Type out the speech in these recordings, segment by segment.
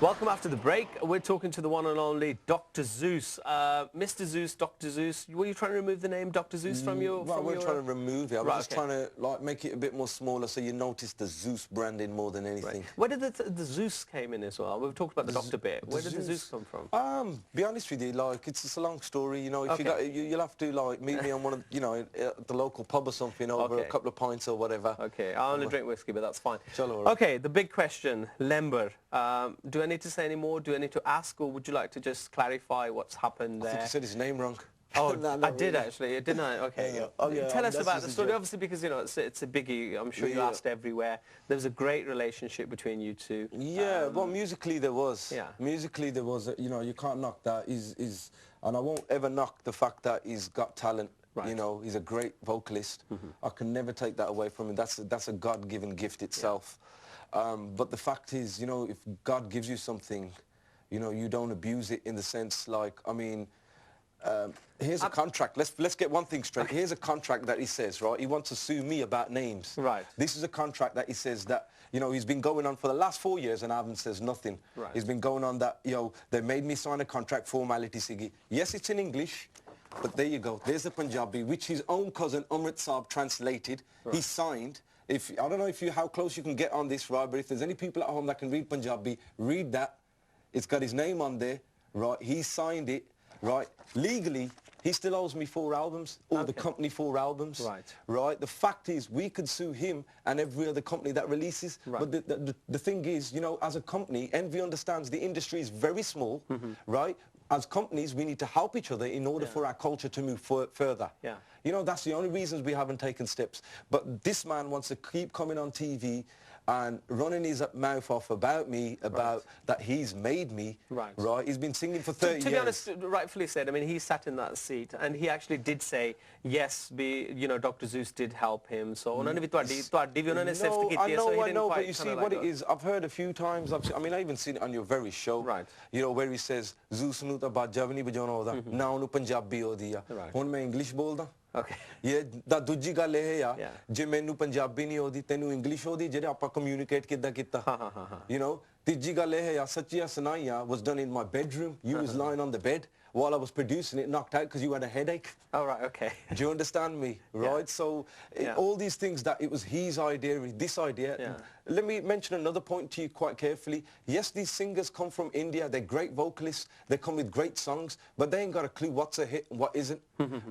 Welcome after the break. We're talking to the one and only Dr. Zeus. Mr. Zeus, Dr. Zeus, were you trying to remove the name Dr. Zeus from your... Well, I wasn't trying to remove it. I was just okay. trying to make it a bit more smaller so you notice the Zeus branding more than anything. Right. Where did the Zeus came in as well? We've talked about the doctor bit. Where did the Zeus come from? Be honest with you, it's just a long story. You know, if you'll have to meet me on one of at the local pub or something over a couple of pints or whatever. Okay, I only drink whiskey, but that's fine. Right. Okay, the big question, Lember. Do I need to say any more? Do I need to ask, or would you like to just clarify what's happened there? I think you said his name wrong. Oh, I did actually, didn't I? Okay. Yeah. Oh, yeah, Tell us about the story, obviously, because it's a biggie. I'm sure you asked everywhere. There's a great relationship between you two. Yeah, well, musically there was. Yeah. Musically there was. You can't knock that. And I won't ever knock the fact that he's got talent. Right. You know, he's a great vocalist. I can never take that away from him. That's a God-given gift itself. Yeah. But the fact is, if God gives you something, you don't abuse it in the sense here's a contract. Let's get one thing straight. Here's a contract that he says, right? He wants to sue me about names. Right. This is a contract that he says that, he's been going on for the last 4 years and Avon says nothing. Right. He's been going on that, they made me sign a contract, formality, Siggy. Yes, it's in English, but there you go. There's the Punjabi, which his own cousin, Amrit Saab, translated. Right. He signed. I don't know how close you can get on this, right? But if there's any people at home that can read Punjabi, read that. It's got his name on there, right? He signed it, right? Legally, he still owes me 4 albums, or the company 4 albums. Right. Right? The fact is, we could sue him and every other company that releases. Right. But the thing is, as a company, Envy understands the industry is very small, right? As companies, we need to help each other in order for our culture to move further. Yeah. That's the only reasons we haven't taken steps. But this man wants to keep coming on TV and running his mouth off about me, about that he's made me, right? He's been singing for 30 years. To be honest, rightfully said, he sat in that seat and he actually did say, yes, Dr. Zeus did help him. So, I know, but you see what it is, I've heard a few times, I even seen it on your very show, where he says, Zeus nu ta bajja bhi nahi bajana hoda, na onu Punjabi ho diya. Hun main English bolda. Okay. Yeah, that dujji ਗੱਲ ਇਹ ਹੈ ਜੇ ਮੈਨੂੰ ਪੰਜਾਬੀ ਨਹੀਂ ਆਉਂਦੀ ਤੈਨੂੰ English ਆਉਂਦੀ ਜਿਹੜੇ ਆਪਾਂ ਕਮਿਊਨੀਕੇਟ ਕਿੱਦਾਂ ਕੀਤਾ ਤੀਜੀ ਗੱਲ ਇਹ ਹੈ ਸੱਚੀਆਂ ਸੁਣਾਈਆਂ was done in my bedroom. You was lying on the bed while I was producing it, knocked out because you had a headache. Oh, right, okay. Do you understand me? Right? So all these things that it was his idea, this idea. Let me mention another point to you quite carefully. Yes, these singers come from India. They're great vocalists. They come with great songs, but they ain't got a clue what's a hit and what isn't.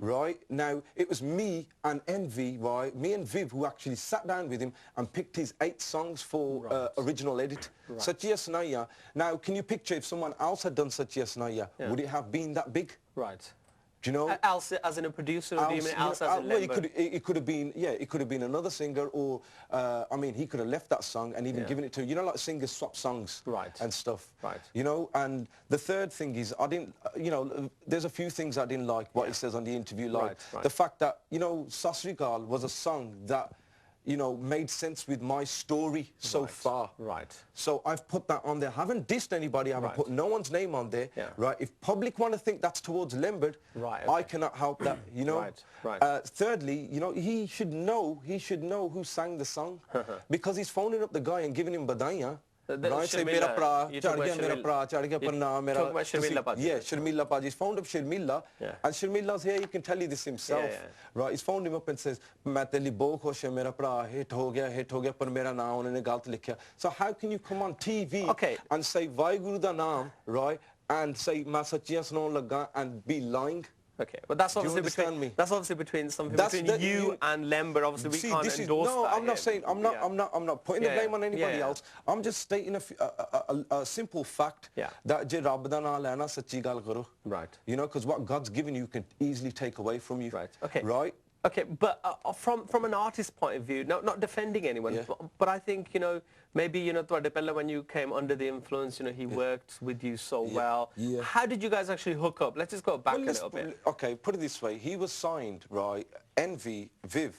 Right? Now, it was me and Envy, right? Me and Viv who actually sat down with him and picked his 8 songs for original edit. Satya Snaya. Now, can you picture if someone else had done Satya Snaya, would it have been that big? Right. Do you know? Else as in a producer, or do you mean else as a member? It could have been, it could have been another singer, or, he could have left that song and even given it to, like singers swap songs and stuff. Right. And the third thing is, I didn't, there's a few things I didn't like, what he says on the interview, like the fact that, Sasrigal was a song that, made sense with my story so far. Right. So I've put that on there. I haven't dissed anybody. I haven't put no one's name on there. Yeah. Right. If public want to think that's towards Lembert, I cannot help that. Thirdly, he should know who sang the song because he's phoning up the guy and giving him badaiyan. Right, say mera pra, chad gaya parna mera. Yeah, Sharmilla Paji. He's phoned up Sharmilla, and Sharmilla's here. He can tell you this himself. Right, he's phoned him up and says, "Main teli bahut khush hai, mera pra hit ho gaya, par mera naam unhone galat likhya." So how can you come on TV and say Vaheguru da naam, right, and say main sachiyan sunaun laga and be lying? Okay, but that's obviously between you and Lember. Obviously, we can't endorse that. No, I'm not saying I'm not putting the blame on anybody else. I'm just stating a simple fact that je Rabb da naam lena sachi gal karo. Right. Because what God's given you can easily take away from you. Right. Okay. Right. Okay, but from an artist's point of view, not defending anyone, but I think, maybe, when you came under the influence, he worked with you so well. Yeah. How did you guys actually hook up? Let's just go back a little bit. Okay, put it this way. He was signed, right? Envy, Viv,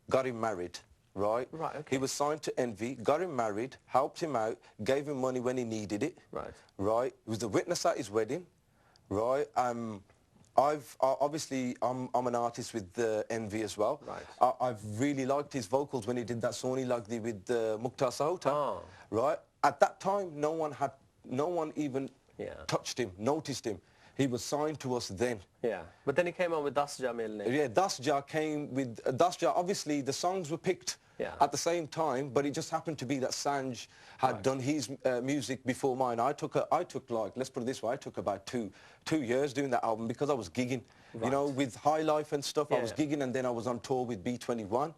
got him married, right? Right, okay. He was signed to Envy, got him married, helped him out, gave him money when he needed it. Right. Right? He was the witness at his wedding, right? Obviously, I'm an artist with Envy as well. Right. I've really liked his vocals when he did that Sony Lagdi with Mukhtar Sahota. Right. At that time, no one had no one even touched him, noticed him. He was signed to us then. Yeah, but then he came on with Zeus Sharmilla. Yeah, Zeus came with Zeus. Obviously, the songs were picked at the same time, but it just happened to be that Sanj had done his music before mine. I took like, let's put it this way, I took about two years doing that album because I was gigging, you know, with High Life and stuff. I was gigging, and then I was on tour with B21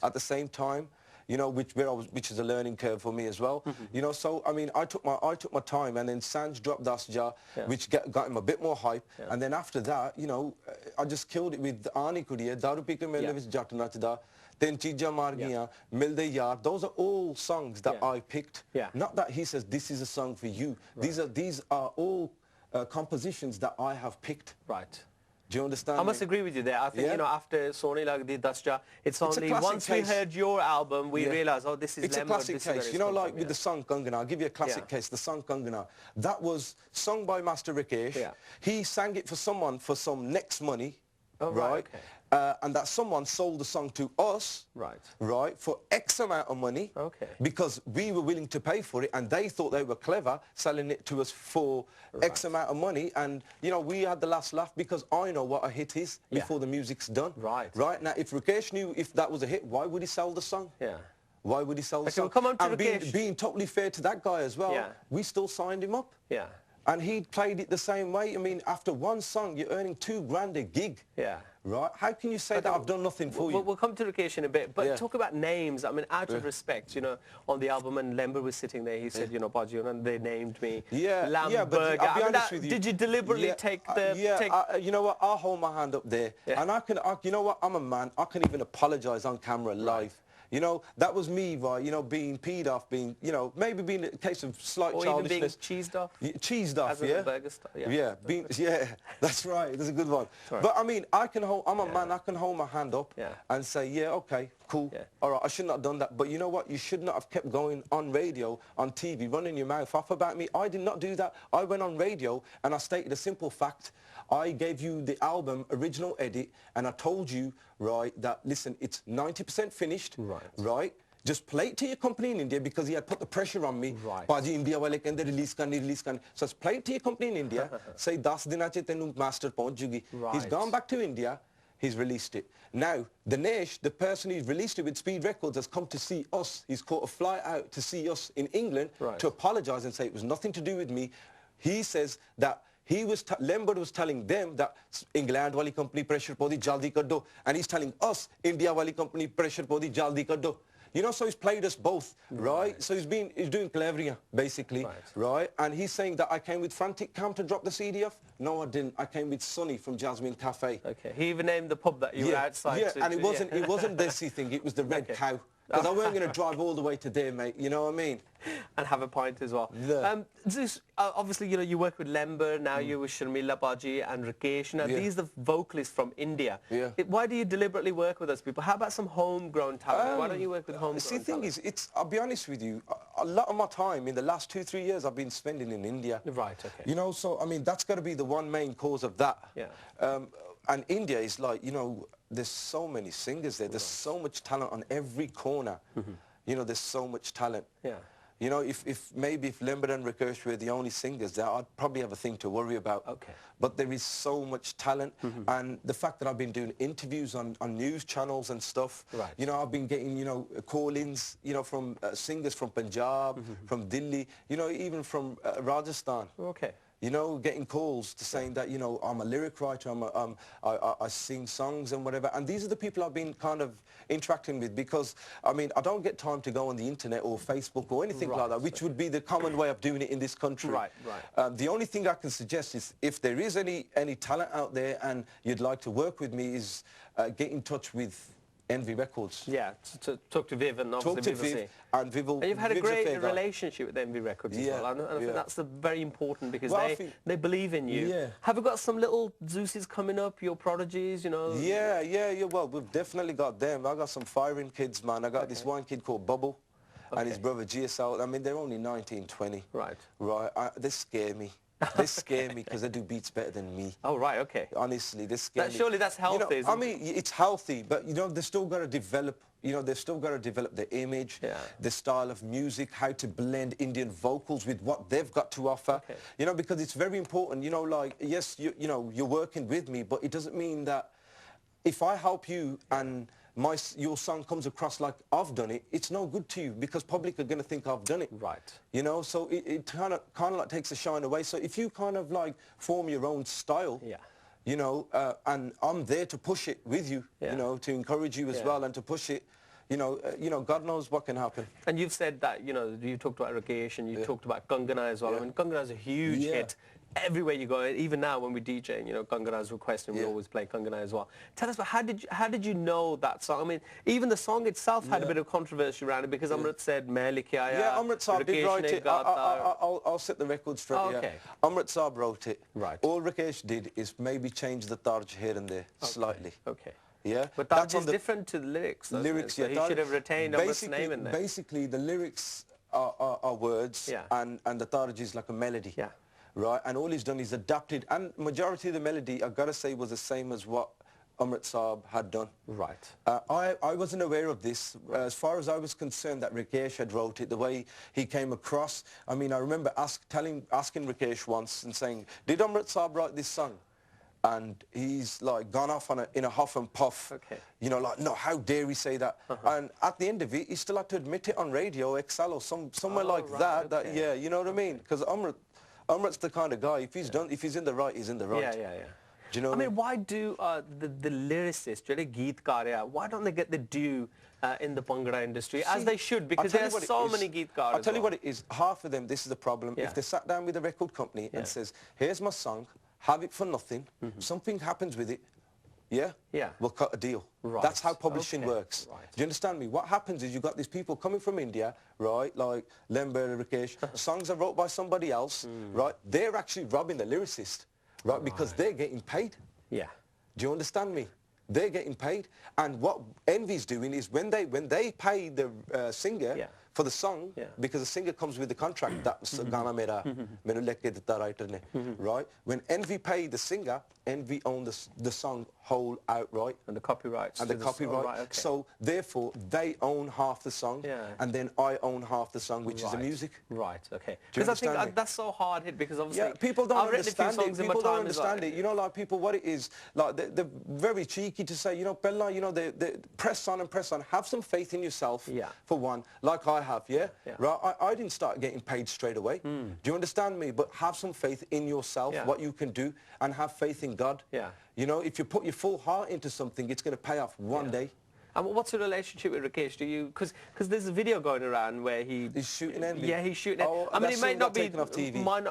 at the same time. You know, which is a learning curve for me as well. You know, so I mean, I took my time, and then Sanj dropped Dasja, which got him a bit more hype, and then after that, you know, I just killed it with Aani Kudiya, Daru Pike Mele Vich Jatt Nachda, Then Cheeja Mar Giyan, Milde Yaar. Those are all songs that I picked. Not that he says this is a song for you. These are all compositions that I have picked. Right. Do you understand? I must agree with you there. I think, you know, after Sony Lagdi Dasja, it's only once we heard your album, we realized, oh, this is It's a classic case. You know, like with the song Kangana, I'll give you a classic case, the song Kangana. That was sung by Master Rakesh. He sang it for someone for some next money, right? And that someone sold the song to us, right, for X amount of money, because we were willing to pay for it, and they thought they were clever selling it to us for X amount of money, and you know, we had the last laugh because I know what a hit is before the music's done. Right now, if Rakesh knew if that was a hit, why would he sell the song? Why would he sell the song? We'll come on to and being totally fair to that guy as well, we still signed him up. And he played it the same way. I mean, after one song, you're earning $2,000 a gig. Right? How can you say that I've done nothing for you? We'll come to Rakesh in a bit, but talk about names. I mean, out of respect, you know, on the album, and Lember was sitting there, he said, you know, Baji, and they named me Lamberger. But I'll be honest with you. Did you deliberately take the... you know what, I'll hold my hand up there. And you know what, I'm a man. I can even apologize on camera live. You know, that was me, right, you know, being peed off, being, you know, maybe being a case of slight childishness. Or even being cheesed off? Cheesed off, yeah. That's right, that's a good one. But, I mean, I'm a man, I can hold my hand up and say, okay, cool, all right, I should not have done that. But you know what, you should not have kept going on radio, on TV, running your mouth off about me. I did not do that. I went on radio and I stated a simple fact. I gave you the album original edit, and I told you, right, that, listen, it's 90% finished, right? Just play it to your company in India, because he had put the pressure on me. Paji India wale kende release karni. So just play it to your company in India, say 10 dina che tenu master pahunch jugi. He's gone back to India, he's released it. Now, Dinesh, the person who's released it with Speed Records, has come to see us. He's caught a flight out to see us in England to apologise and say it was nothing to do with me. He says that Lember was telling them that England wali company pressure podi jaldi kar do, and he's telling us India wali company pressure podi jaldi kar do. You know, so he's played us both, right? So he's doing cleverier, basically, right? And he's saying that I came with Frantic Cam to drop the CD off. No, I didn't. I came with Sonny from Jasmine Cafe. He even named the pub that you were outside. And it wasn't Desi thing. It was the Red Cow. Because I weren't going to drive all the way to there, mate. You know what I mean? And have a pint as well. Zeus, obviously, you know, you work with Lember, now you're with Sharmilla Baji and Rakesh. Now, these are the vocalists from India. Why do you deliberately work with those people? How about some homegrown talent? Why don't you work with homegrown talent? See, the thing is, I'll be honest with you, a lot of my time in the last 2-3 years I've been spending in India. You know, so, I mean, that's got to be the one main cause of that. And India is like, you know, there's so many singers there. There's so much talent on every corner. You know, there's so much talent. You know, if Lember and Rakesh were the only singers there, I'd probably have a thing to worry about. But there is so much talent. And the fact that I've been doing interviews on news channels and stuff, you know, I've been getting, you know, call-ins, you know, from singers from Punjab, from Delhi, you know, even from Rajasthan. You know, getting calls to saying that, you know, I'm a lyric writer, I sing songs and whatever. And these are the people I've been kind of interacting with, because, I mean, I don't get time to go on the internet or Facebook or anything like that, which would be the common way of doing it in this country. The only thing I can suggest is, if there is any talent out there and you'd like to work with me, is get in touch with Envy Records. To talk to Viv, and obviously Viv and Viv. And you've had a great relationship with Envy Records as well. And I think that's very important, because they believe in you. Have you got some little Zeuses coming up, your prodigies, you know? Well, we've definitely got them. I got some firing kids, man. I got this one kid called Bubble. And his brother GSL. I mean, they're only 19, 20. They scare me. They scare me because they do beats better than me. Oh, right, okay. Honestly, they scare me. Surely that's healthy, you know, I mean, it's healthy, but, you know, they've still got to develop, you know, they've still got to develop their image, the style of music, how to blend Indian vocals with what they've got to offer. You know, because it's very important, you know, like, yes, you know, you're working with me, but it doesn't mean that if I help you and your song comes across like I've done it, it's no good to you because public are going to think I've done it. Right. You know, so it kind of like takes the shine away. So if you kind of like form your own style, you know, and I'm there to push it with you, you know, to encourage you as well and to push it, you know, God knows what can happen. And you've said that, you know, you talked about Rakesh and you talked about Kangana as well. I mean, Kangana is a huge hit. Everywhere you go, even now when we DJ, you know, Kangana's requesting, we always play Kangana as well. Tell us, how did you know that song? I mean, even the song itself had a bit of controversy around it because Amrit said, "Main likhe aaya." Yeah, Amrit Saab did write it. I'll set the record straight. Okay. Amrit Saab wrote it. Right. All Rakesh did is maybe change the tarj here and there slightly. Okay. Yeah. But tarj is different to the lyrics. Lyrics, so he should have retained Amrit's name in there. Basically, the lyrics are words, and the tarj is like a melody. Yeah. Right, and all he's done is adapted, and majority of the melody, I've got to say, was the same as what Amrit Saab had done. Right. I wasn't aware of this. As far as I was concerned that Rakesh had wrote it, the way he came across, I mean, I remember asking Rakesh once and saying, did Amrit Saab write this song? And he's like gone off in a huff and puff. Okay. You know, like, no, how dare he say that? And at the end of it, he still had to admit it on radio, XL or somewhere like that. Yeah, you know what I mean? Because Amrit's the kind of guy, if he's in the right, he's in the right. Yeah. Do you know I mean, why do the lyricists, why don't they get the due in the Bhangra industry, as they should, because there are so many Geetkaras. I'll tell you what it is, half of them, this is the problem, if they sat down with a record company and says, here's my song, have it for nothing, something happens with it, we'll cut a deal. Right. That's how publishing works. Right. Do you understand me? What happens is you've got these people coming from India, right, like Lember, Rakesh, songs are wrote by somebody else, right? They're actually robbing the lyricist, right, because they're getting paid. Yeah. Do you understand me? They're getting paid. And what Envy's doing is when they pay the singer for the song, because the singer comes with the contract, that's Gana Mera, Mainu Lekke Ditta writer ne, right? When Envy paid the singer, Envy owned the song whole outright. And the copyrights. And the copyright. Right, okay. So therefore, they own half the song, and then I own half the song, which is the music. Right, okay. Because I think that's so hard hit, because obviously people don't understand it. People don't understand it. You know, like people, what it is, like they're very cheeky to say, you know, Bella, you know, they press on and press on. Have some faith in yourself, for one, like I have, right? I didn't start getting paid straight away. Do you understand me? But have some faith in yourself, what you can do, and have faith in God. You know, if you put your full heart into something, it's going to pay off one day. And what's your relationship with Rakesh? Do you, because there's a video going around where he's shooting Envy. Yeah, he's shooting. I mean, it might not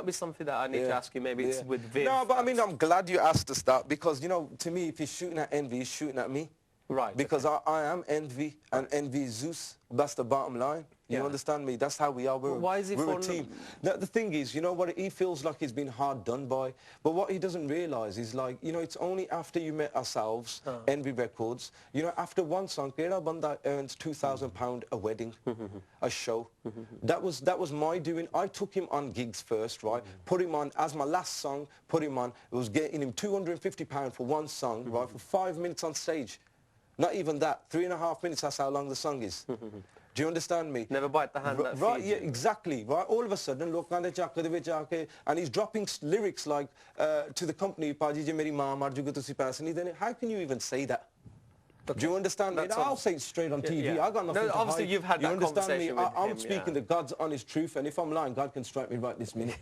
be something that I need to ask you. Maybe it's with Viv. No, but I mean, I'm glad you asked us that, because, you know, to me, if he's shooting at Envy, he's shooting at me. Right. Because I am Envy, and Envy is Zeus. That's the bottom line. You understand me? That's how we are. Why is he we're a team. The thing is, you know what, he feels like he's been hard done by. But what he doesn't realise is, like, you know, it's only after you met ourselves, Envy Records, you know, after one song, Kera Banda earns £2,000 a wedding, a show. That was my doing. I took him on gigs first, right? Put him on, as my last song, put him on. It was getting him £250 for one song, right? For 5 minutes on stage. Not even that, 3.5 minutes, that's how long the song is. Do you understand me? Never bite the hand that feeds. Right, yeah, exactly. Right, all of a sudden, look, and he's dropping lyrics like to the company, how can you even say that? Do you understand me? I'll say it straight on TV. I got nothing to hide. Obviously, you've had that conversation with him. I'm speaking the God's honest truth, and if I'm lying, God can strike me right this minute.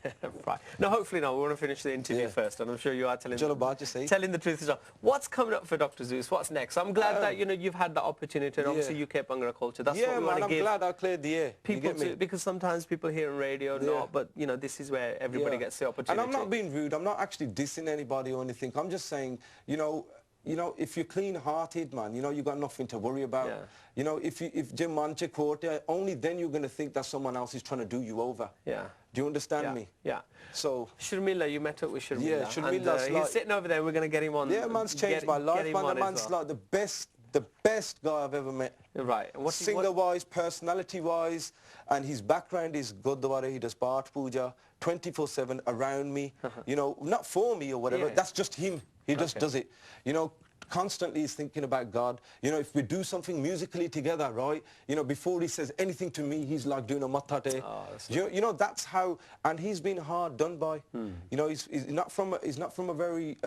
Right. No, hopefully not. We want to finish the interview first, and I'm sure you are telling the truth as well. What's coming up for Dr. Zeus? What's next? I'm glad that, you know, you've had that opportunity, and obviously UK Bhangra culture. That's what we want to give. I'm glad I cleared the air. People because sometimes people hear on radio, but, you know, this is where everybody gets the opportunity. And I'm not being rude. I'm not actually dissing anybody or anything. I'm just saying, you know, if you're clean-hearted, man, you know, you got nothing to worry about. You know, if Jim Manche quote, only then you're going to think that someone else is trying to do you over. Do you understand me? So Sharmilla, you met up with Sharmilla. Sharmilla's he's sitting over there. We're going to get him on. Man's changed my life, man. The man's like the the best guy I've ever met. Right. Singer-wise, personality-wise, and his background is Gurdwara. He does Bart Puja 24/7 around me. You know, not for me or whatever. That's just him. He just does it. You know, constantly he's thinking about God. You know, if we do something musically together, right? You know, before he says anything to me, he's like doing a matate. You know, that's how. And he's been hard done by. You know, he's not from a very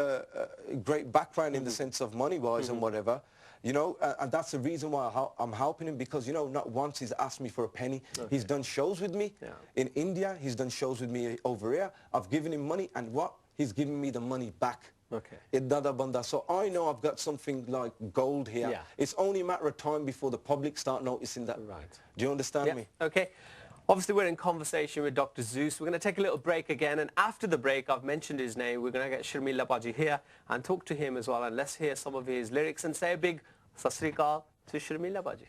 great background in the sense of money-wise and whatever. You know, and that's the reason why I'm helping him, because, you know, not once he's asked me for a penny. He's done shows with me in India. He's done shows with me over here. I've given him money, and what? He's giving me the money back. So I know I've got something like gold here. It's only a matter of time before the public start noticing that. Do you understand me? Okay. Obviously, we're in conversation with Dr. Zeus. We're going to take a little break again, and after the break, I've mentioned his name. We're going to get Sharmilla Baji here and talk to him as well, and let's hear some of his lyrics and say a big Sat Sri Akal to Sharmilla Baji.